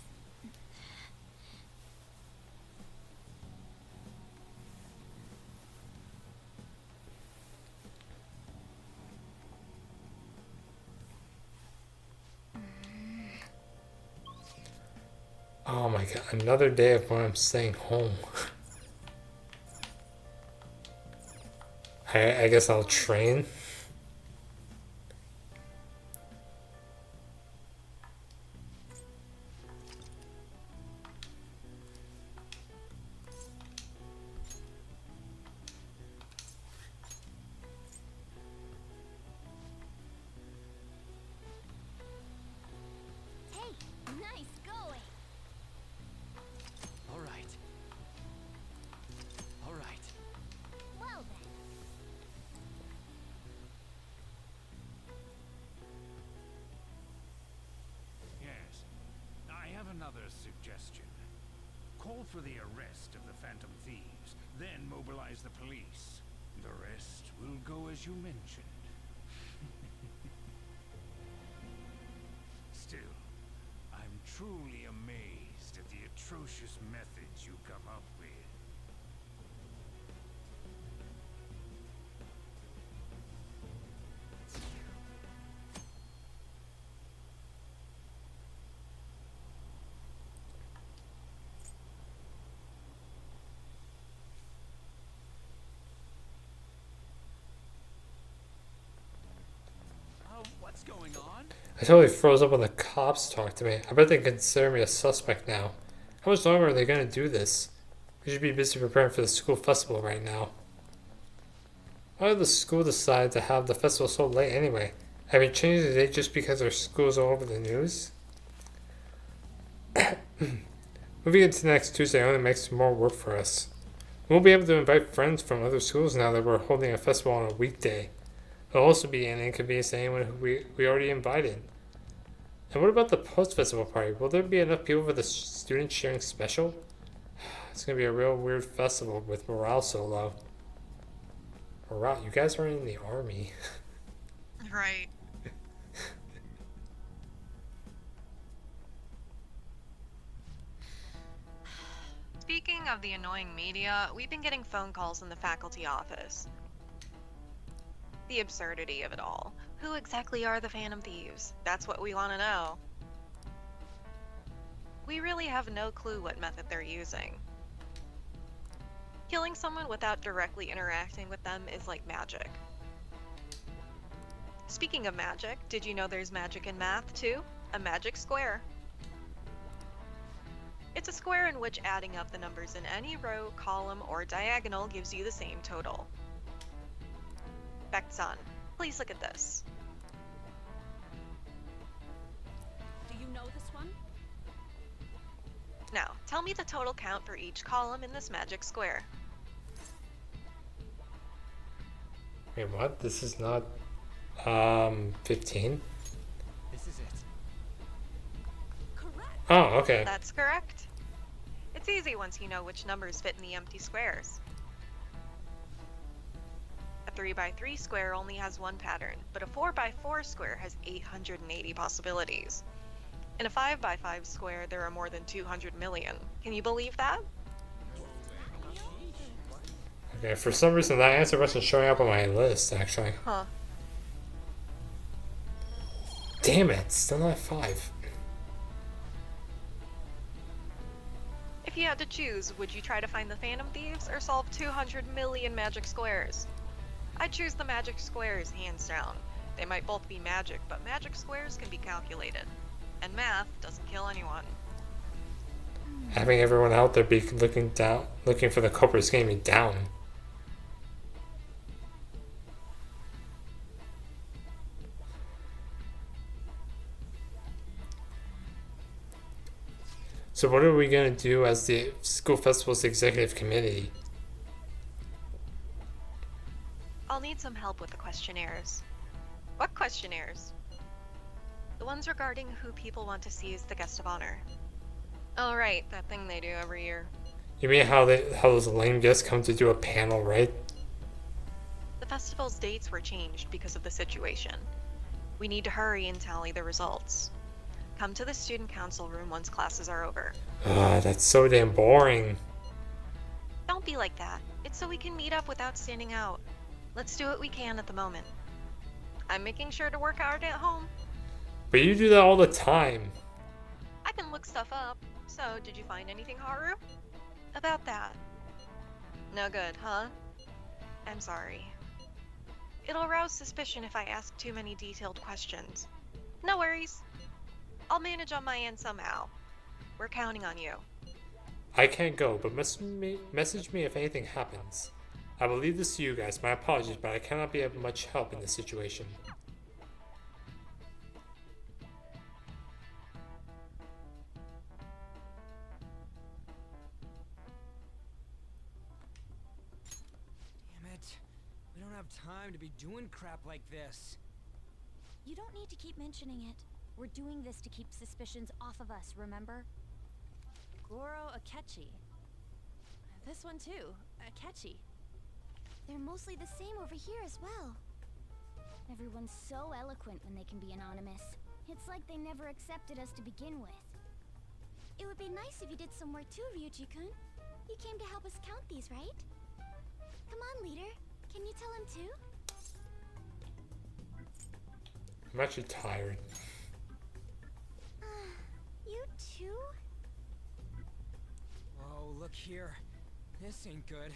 Oh my god, another day of when I'm staying home. I guess I'll train. Hey, nice going. All right. All right. Well then. Yes. I have another suggestion. Call for the arrest of the Phantom Thieves, then mobilize the police. The rest will go as you mentioned. Still, I'm truly amazed at the atrocious methods you come up with. What's going on? I totally froze up when the cops talked to me. I bet they consider me a suspect now. How much longer are they gonna do this? We should be busy preparing for the school festival right now. Why did the school decide to have the festival so late anyway? Have they changed the date just because our school's all over the news? Moving into next Tuesday only makes more work for us. We won't be able to invite friends from other schools now that we're holding a festival on a weekday. It'll also be an inconvenience to anyone who we already invited. And what about the post-festival party? Will there be enough people for the student sharing special? It's going to be a real weird festival with morale so low. Morale? You guys are in the army. Right. Speaking of the annoying media, we've been getting phone calls in the faculty office. The absurdity of it all. Who exactly are the Phantom Thieves? That's what we want to know. We really have no clue what method they're using. Killing someone without directly interacting with them is like magic. Speaking of magic, did you know there's magic in math too? A magic square. It's a square in which adding up the numbers in any row, column, or diagonal gives you the same total. Beck-san, please look at this. Do you know this one? Now, tell me the total count for each column in this magic square. Wait, what? This is not 15? This is it. Correct. Oh, okay. That's correct. It's easy once you know which numbers fit in the empty squares. A 3x3 square only has one pattern, but a 4x4 square has 880 possibilities. In a 5x5 square, there are more than 200 million. Can you believe that? Okay, for some reason that answer wasn't showing up on my list, actually. Huh. Damn it, still not 5. If you had to choose, would you try to find the Phantom Thieves or solve 200 million magic squares? I'd choose the magic squares, hands down. They might both be magic, but magic squares can be calculated. And math doesn't kill anyone. Having everyone out there be looking for the culprit is getting me down. So what are we going to do as the school festival's executive committee? I'll need some help with the questionnaires. What questionnaires? The ones regarding who people want to see as the guest of honor. Oh, right, that thing they do every year. You mean how those lame guests come to do a panel, right? The festival's dates were changed because of the situation. We need to hurry and tally the results. Come to the student council room once classes are over. That's so damn boring. Don't be like that. It's so we can meet up without standing out. Let's do what we can at the moment. I'm making sure to work hard at home. But you do that all the time. I can look stuff up. So, did you find anything, Haru? About that. No good, huh? I'm sorry. It'll arouse suspicion if I ask too many detailed questions. No worries. I'll manage on my end somehow. We're counting on you. I can't go, but message me if anything happens. I will leave this to you guys. My apologies, but I cannot be of much help in this situation. Damn it. We don't have time to be doing crap like this. You don't need to keep mentioning it. We're doing this to keep suspicions off of us, remember? Goro Akechi. This one too, Akechi. They're mostly the same over here as well. Everyone's so eloquent when they can be anonymous. It's like they never accepted us to begin with. It would be nice if you did some work too, Ryuji-kun. You came to help us count these, right? Come on, leader. Can you tell him too? I'm actually tired. You too? Whoa, look here. This ain't good.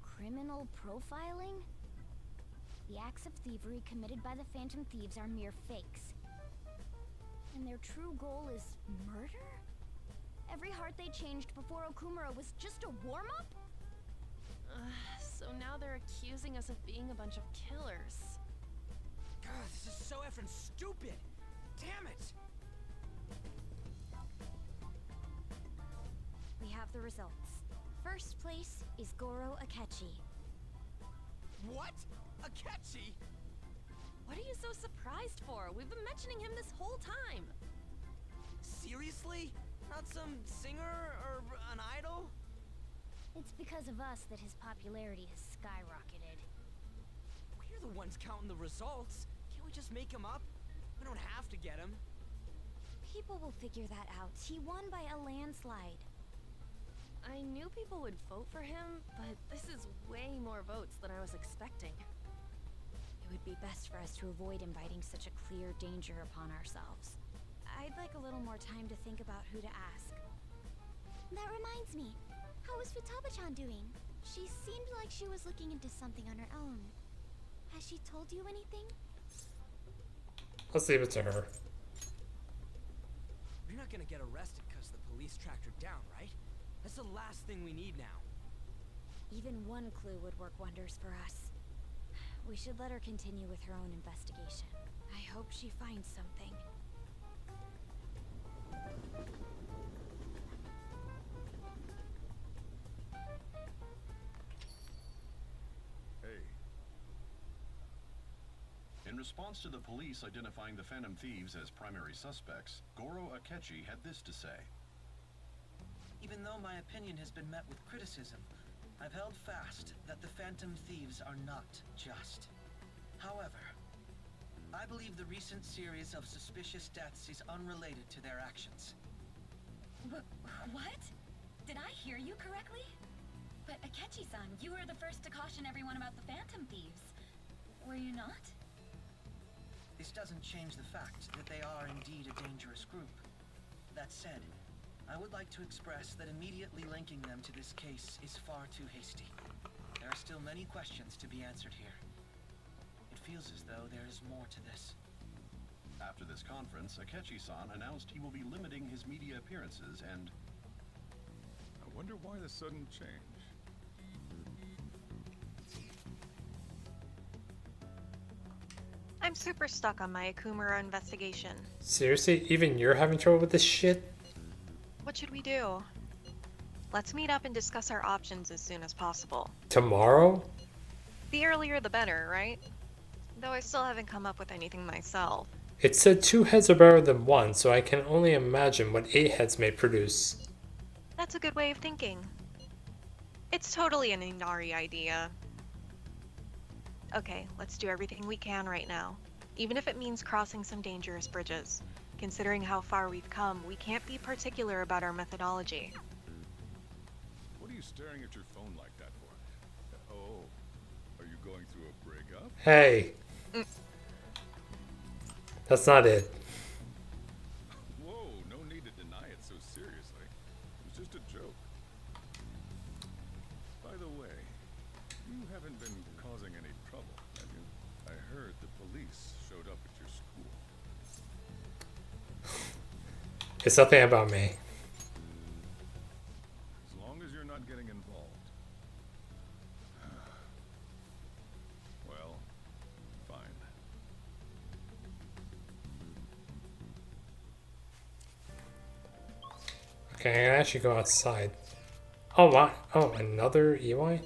Criminal profiling? The acts of thievery committed by the Phantom Thieves are mere fakes. And their true goal is murder? Every heart they changed before Okumura was just a warm-up? So now they're accusing us of being a bunch of killers. God, this is so effing stupid. Damn it. We have the results. First place is Goro Akechi. What? Akechi? What are you so surprised for? We've been mentioning him this whole time. Seriously? Not some singer or an idol? It's because of us that his popularity has skyrocketed. We're the ones counting the results. Can't we just make him up? We don't have to get him. People will figure that out. He won by a landslide. I knew people would vote for him, but this is way more votes than I was expecting. It would be best for us to avoid inviting such a clear danger upon ourselves. I'd like a little more time to think about who to ask. That reminds me. How is Futaba-chan doing? She seemed like she was looking into something on her own. Has she told you anything? Let's leave it to her. We're not gonna get arrested because the police tracked her down, right? That's the last thing we need now. Even one clue would work wonders for us. We should let her continue with her own investigation. I hope she finds something. Hey. In response to the police identifying the Phantom Thieves as primary suspects, Goro Akechi had this to say. Even though my opinion has been met with criticism, I've held fast that the Phantom Thieves are not just. However, I believe the recent series of suspicious deaths is unrelated to their actions. What? Did I hear you correctly? But Akechi-san, you were the first to caution everyone about the Phantom Thieves. Were you not? This doesn't change the fact that they are indeed a dangerous group. That said, I would like to express that immediately linking them to this case is far too hasty. There are still many questions to be answered here. It feels as though there is more to this. After this conference, Akechi-san announced he will be limiting his media appearances and... I wonder why the sudden change. I'm super stuck on my Okumura investigation. Seriously? Even you're having trouble with this shit? What should we do? Let's meet up and discuss our options as soon as possible. Tomorrow? The earlier the better, right? Though I still haven't come up with anything myself. It said 2 heads are better than 1, so I can only imagine what 8 heads may produce. That's a good way of thinking. It's totally an Inari idea. Okay, let's do everything we can right now. Even if it means crossing some dangerous bridges. Considering how far we've come, we can't be particular about our methodology. What are you staring at your phone like that for? Oh, are you going through a breakup? Hey. That's not it. Whoa, no need to deny it so seriously. It was just a joke. By the way, you haven't been causing any trouble, have you? I heard the police showed up at your school. It's nothing about me. As long as you're not getting involved. Well, fine. Okay, I can actually go outside. Oh, wow. Oh, another Iwai?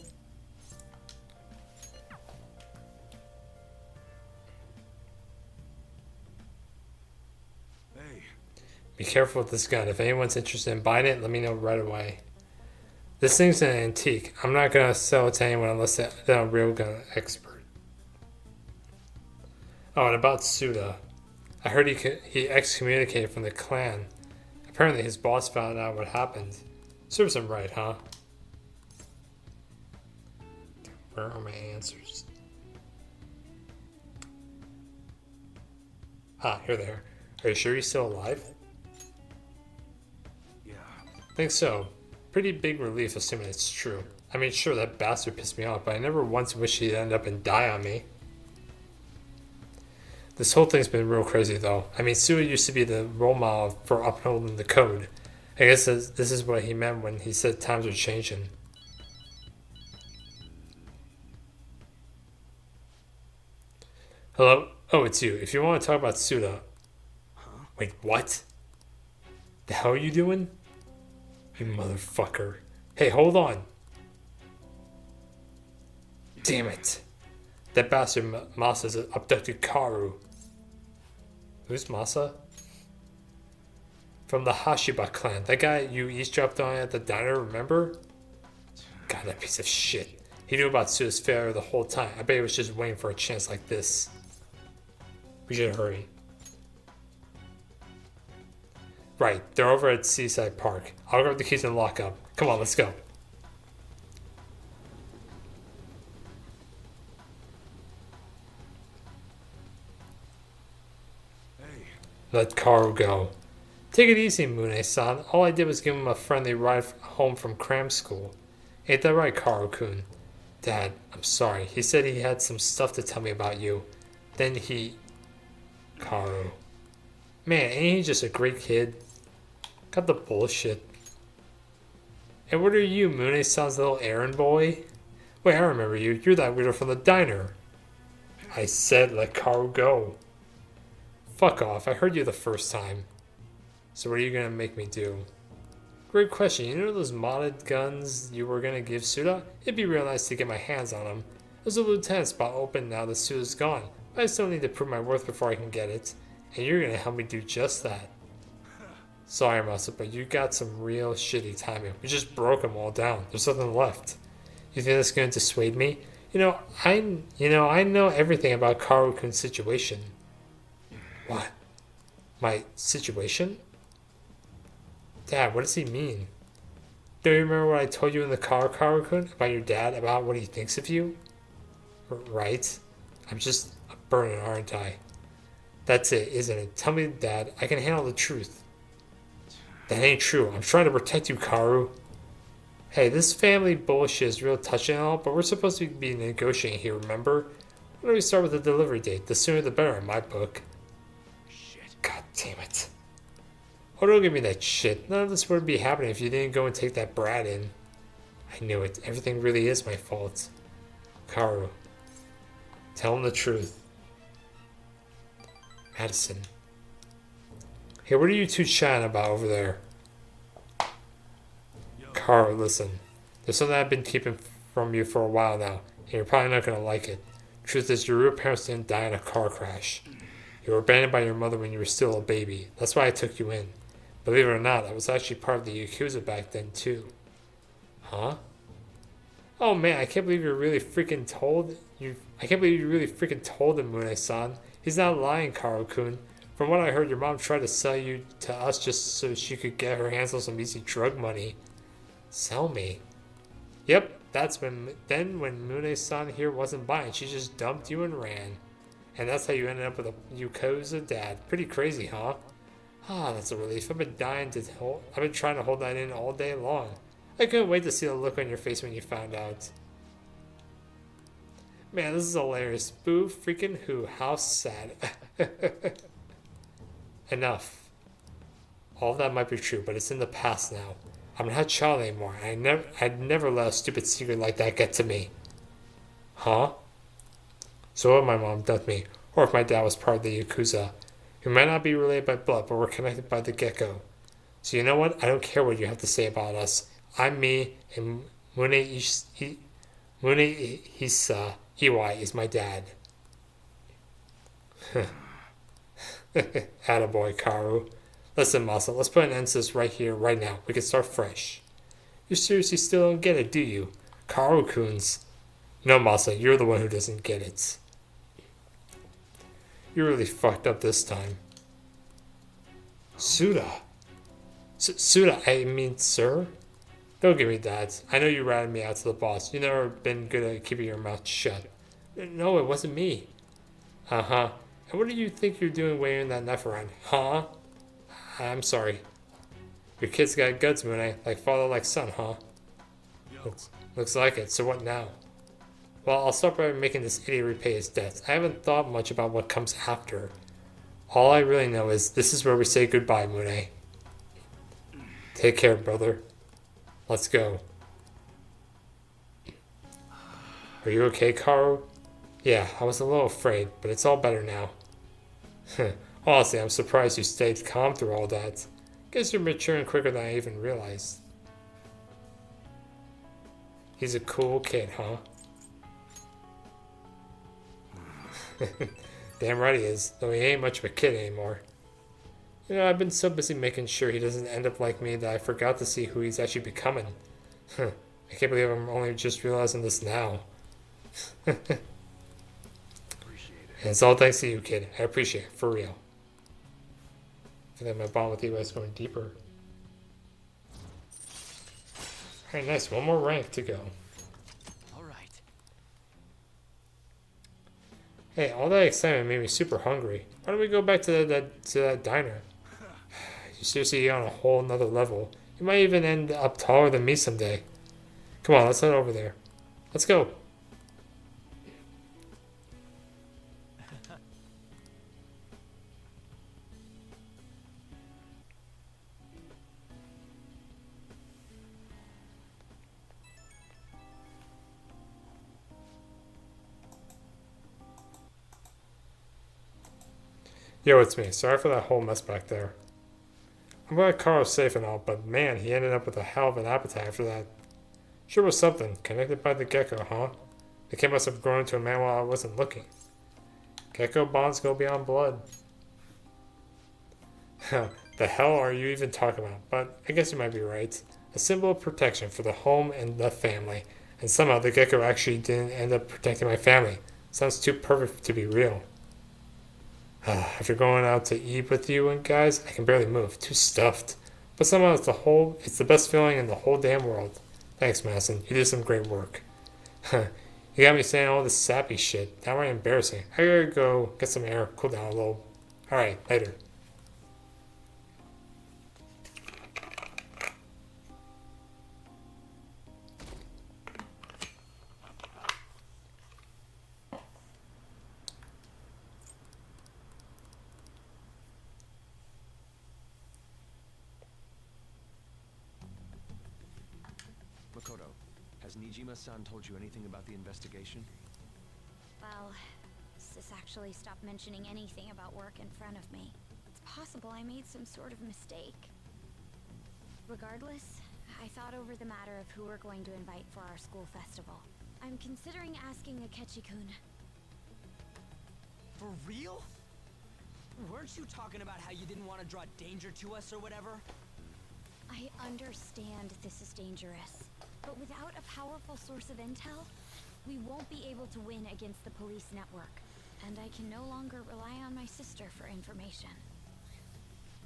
Hey. Be careful with this gun. If anyone's interested in buying it, let me know right away. This thing's an antique. I'm not going to sell it to anyone unless they're a real gun expert. Oh, and about Suda. I heard he excommunicated from the clan. Apparently his boss found out what happened. Serves him right, huh? Where are my answers? Ah, here they are. Are you sure he's still alive? Yeah. Think so. Pretty big relief assuming it's true. I mean, sure, that bastard pissed me off, but I never once wished he'd end up and die on me. This whole thing's been real crazy, though. I mean, Sue used to be the role model for upholding the code. I guess this is what he meant when he said times are changing. Hello? Oh, it's you. If you want to talk about Suda. Huh? Wait, what? The hell are you doing? You motherfucker. Hey, hold on. Damn it. That bastard Masa's abducted Karu. Who's Masa? From the Hashiba clan. That guy you eavesdropped on at the diner, remember? God, that piece of shit. He knew about Suda's failure the whole time. I bet he was just waiting for a chance like this. We should hurry. Right, they're over at Seaside Park. I'll grab the keys and lock up. Come on, let's go. Hey. Let Karu go. Take it easy, Mune-san. All I did was give him a friendly ride home from cram school. Ain't that right, Karu-kun? Dad, I'm sorry. He said he had some stuff to tell me about you. Then he... Karu. Man, ain't he just a great kid? Got the bullshit. And what are you, Mune-san's little errand boy? Wait, I remember you. You're that weirdo from the diner. I said let Karu go. Fuck off. I heard you the first time. So what are you gonna make me do? Great question. You know those modded guns you were gonna give Suda? It'd be real nice to get my hands on them. There's a lieutenant spot open now that Suda's gone. But I still need to prove my worth before I can get it. And you're gonna help me do just that. Sorry, Masa, but you got some real shitty timing. We just broke them all down. There's nothing left. You think that's gonna dissuade me? I know everything about Karu-kun's situation. What? My situation? Dad, what does he mean? Do you remember what I told you in the car, Karu-kun, about your dad, about what he thinks of you? Right? I'm just a burner, aren't I? That's it, isn't it? Tell me, Dad. I can handle the truth. That ain't true. I'm trying to protect you, Karu. Hey, this family bullshit is real touching and all, but we're supposed to be negotiating here, remember? Why don't we start with the delivery date? The sooner the better in my book. Shit. God damn it. Oh, don't give me that shit. None of this would be happening if you didn't go and take that brat in. I knew it. Everything really is my fault. Karu. Tell him the truth. Madison. Hey, what are you two chatting about over there? Karu, listen. There's something I've been keeping from you for a while now, and you're probably not going to like it. Truth is, your real parents didn't die in a car crash. You were abandoned by your mother when you were still a baby. That's why I took you in. Believe it or not, I was actually part of the Yakuza back then, too. Huh? Oh man, I can't believe you're really freaking told. I can't believe you really freaking told him, Mune-san. He's not lying, Karo-kun. From what I heard, your mom tried to sell you to us just so she could get her hands on some easy drug money. Sell me? Yep, that's when Mune-san here wasn't buying. She just dumped you and ran. And that's how you ended up with a Yakuza dad. Pretty crazy, huh? Ah, that's a relief. I've been trying to hold that in all day long. I couldn't wait to see the look on your face when you found out. Man, this is hilarious. Boo freaking who. How sad. Enough. All of that might be true, but it's in the past now. I'm not a child anymore. I'd never let a stupid secret like that get to me. Huh? So what if my mom dumped me, or if my dad was part of the Yakuza. We might not be related by blood, but we're connected by the gecko. So you know what? I don't care what you have to say about us. I'm me, and Munehisa Iwai is my dad. Attaboy, Karu. Listen, Masa, let's put an end to this right here, right now. We can start fresh. You seriously still don't get it, do you? Karu-kun's. No, Masa, you're the one who doesn't get it. You really fucked up this time. Suda. Suda, I mean, sir? Don't give me that. I know you ratted me out to the boss. You've never been good at keeping your mouth shut. No, it wasn't me. Uh-huh. And what do you think you're doing waving that knife around? Huh? I'm sorry. Your kid's got guts, Mune. Like father, like son, huh? Looks like it. So what now? Well, I'll start by making this idiot repay his debts. I haven't thought much about what comes after. All I really know is this is where we say goodbye, Mune. Take care, brother. Let's go. Are you okay, Karu? Yeah, I was a little afraid, but it's all better now. Honestly, I'm surprised you stayed calm through all that. Guess you're maturing quicker than I even realized. He's a cool kid, huh? Damn right he is, though he ain't much of a kid anymore. You know, I've been so busy making sure he doesn't end up like me that I forgot to see who he's actually becoming. I can't believe I'm only just realizing this now. And it's all thanks to you, kid. I appreciate it, for real. I feel like my bond with Iwai is going deeper. Alright, nice. One more rank to go. Alright. Hey, all that excitement made me super hungry. Why don't we go back to that diner? You seriously on a whole nother level. You might even end up taller than me someday. Come on, let's head over there. Let's go. Yo, it's me. Sorry for that whole mess back there. I'm glad Carl's safe and all, but man, he ended up with a hell of an appetite after that. Sure was something. Connected by the gecko, huh? The kid must have grown into a man while I wasn't looking. Gecko bonds go beyond blood. The hell are you even talking about? But I guess you might be right. A symbol of protection for the home and the family. And somehow the gecko actually didn't end up protecting my family. Sounds too perfect to be real. After going out to eat with you and guys, I can barely move. Too stuffed. But somehow it's the best feeling in the whole damn world. Thanks, Madison. You did some great work. You got me saying all this sappy shit. Downright embarrassing. I gotta go get some air, cool down a little. Alright, later. Makoto, has Nijima-san told you anything about the investigation? Well, Sis actually stopped mentioning anything about work in front of me. It's possible I made some sort of mistake. Regardless, I thought over the matter of who we're going to invite for our school festival. I'm considering asking Akechi-kun. For real? Weren't you talking about how you didn't want to draw danger to us or whatever? I understand this is dangerous, but without a powerful source of intel, we won't be able to win against the police network, and I can no longer rely on my sister for information.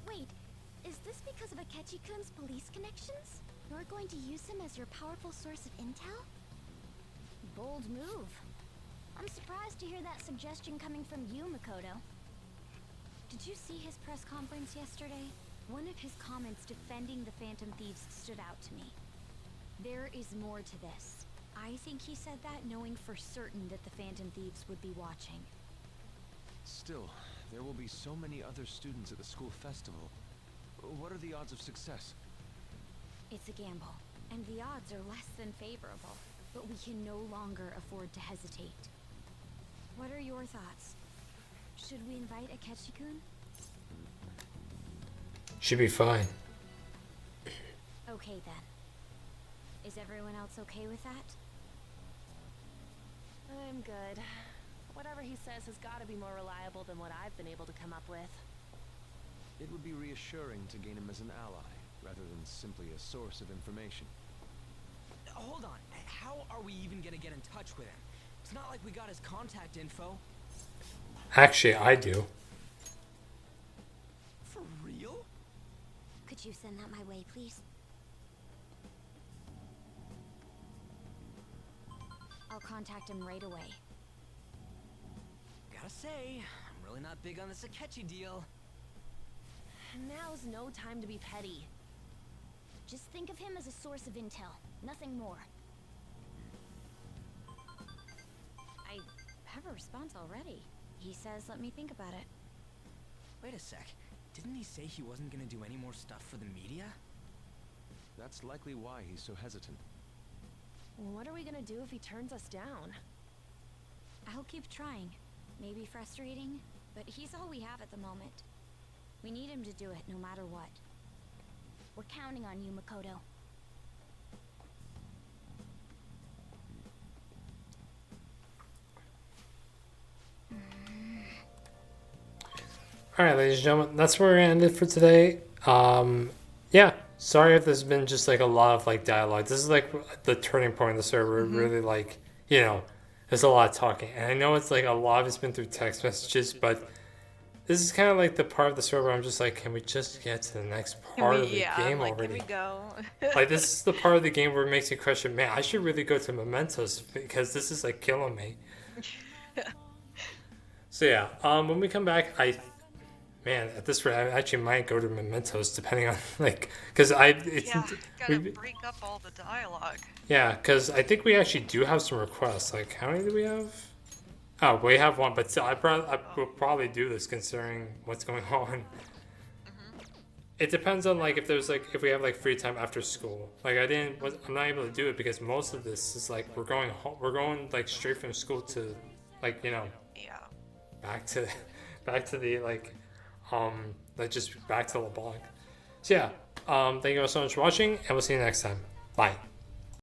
Wait, is this because of Akechi-kun's police connections? You're going to use him as your powerful source of intel? Bold move. I'm surprised to hear that suggestion coming from you, Makoto. Did you see his press conference yesterday? One of his comments defending the Phantom Thieves stood out to me. There is more to this. I think he said that knowing for certain that the Phantom Thieves would be watching. Still, there will be so many other students at the school festival. What are the odds of success? It's a gamble, and the odds are less than favorable, but we can no longer afford to hesitate. What are your thoughts? Should we invite Akechi-kun? Should be fine. Okay then. Is everyone else okay with that? I'm good. Whatever he says has got to be more reliable than what I've been able to come up with. It would be reassuring to gain him as an ally, rather than simply a source of information. Hold on. How are we even gonna get in touch with him? It's not like we got his contact info. Actually, I do. For real? Could you send that my way, please? I'll contact him right away. Gotta say, I'm really not big on this Akechi deal. Now's no time to be petty. Just think of him as a source of intel, nothing more. I have a response already. He says let me think about it. Wait a sec. Didn't he say he wasn't gonna do any more stuff for the media? That's likely why he's so hesitant. What are we gonna do if he turns us down? I'll keep trying. Maybe frustrating, but he's all we have at the moment. We need him to do it no matter what. We're counting on you, Makoto. Alright, ladies and gentlemen, that's where we're gonna end it for today. Yeah, sorry if there's been just like a lot of like dialogue. This is like the turning point of the server. Really like, you know, there's a lot of talking. And I know it's like a lot of it's been through text messages, but this is kind of like the part of the server I'm just like, can we just get to the next part of the game already? Can we go? Like, this is the part of the game where it makes you question, man, I should really go to Mementos because this is like killing me. So yeah, when we come back, man, at this rate, I actually might go to Mementos depending on like, because gotta break up all the dialogue. Yeah, because I think we actually do have some requests. Like, how many do we have? Oh, we have one, but still, I will probably do this considering what's going on. It depends on like if there's like if we have like free time after school. Like I'm not able to do it because most of this is like we're going home, we're going like straight from school to like back to the like just back to LeBlanc. So yeah, thank you all so much for watching, and we'll see you next time. Bye.